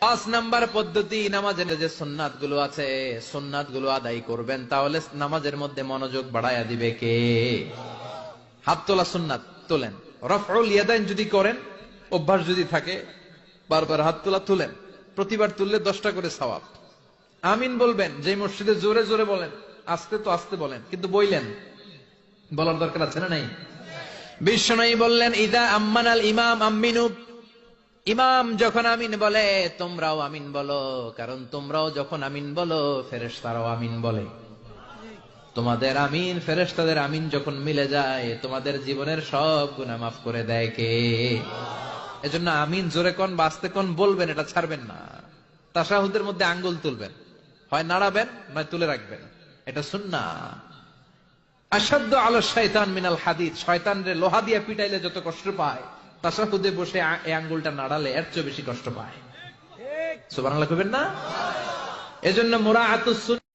5 number পদ্ধতি, নামাজের যে সুন্নাত গুলো আছে সুন্নাত গুলো আদায় করবেন, তাহলে নামাজের মধ্যে মনোযোগ বাড়ায়া দিবে কে? হাত তোলা সুন্নাত তোলেন। রফউল ইয়াদাইন যদি করেন, অভ্যাস যদি থাকে, বারবার হাত তোলা তুলেন, প্রতিবার তুললে 10টা করে সওয়াব। আমিন বলবেন, যে মসজিদে জোরে জোরে বলেন, আস্তে তো আস্তে বলেন, কিন্তু বইলেন, বলার দরকার আছে না নাই? বিশ্বনবী বললেন, ইদা আম্মানাল ইমাম আমিনু, ইমাম যখন আমিন বলে তোমরাও আমিন বলো, কারণ তোমরাও যখন আমিন বলো ফেরেশতারাও আমিন বলে। তোমাদের আমিন ফেরেশতাদের আমিন যখন মিলে যায়, তোমাদের জীবনের সব গুনাহ মাফ করে দেয় কে? এজন্য আমিন জোরে কোন বাস্তে কোন বলবেন, এটা ছাড়বেন না। তাশাহুদের মধ্যে আঙ্গুল তুলবেন, হয় নাড়াবেন নয় তুলে রাখবেন, এটা সুন্নাহ। আশাদ্দু আলা শাইতান মিনাল হাদিদ, শয়তানরে লোহা দিয়ে পিটাইলে যত কষ্ট পায়, তাশাহুদে বসে এই আঙ্গুলটা নাড়ালে এর চেয়ে বেশি কষ্ট পায়। সুবহানাল্লাহ কইবেন না? এজন্য মুরাআতুস সুন্নাহ